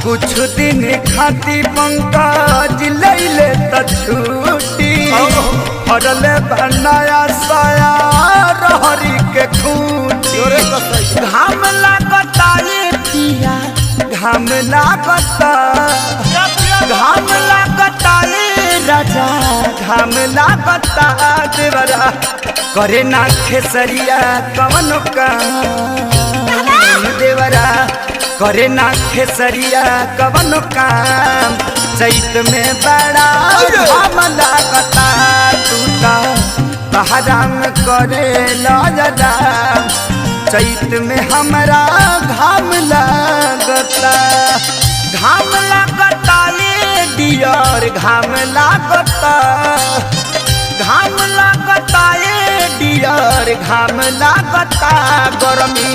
कुछ दिन खाती पंकज लैले त छूटी हरल बनाया साया रहरी के खूंटी घाम लागता ये पिया घाम लागता ये राजा घाम लागता देवरा करे ना खेसरिया कवन काम देवरा करे ना खेसरिया कवन काम चैत में बड़ा घाम लागता टूटा बहराम करे लजदा चैत में हमरा घाम लागता ये डियर घाम लागता ये डियर घाम लागता गरमी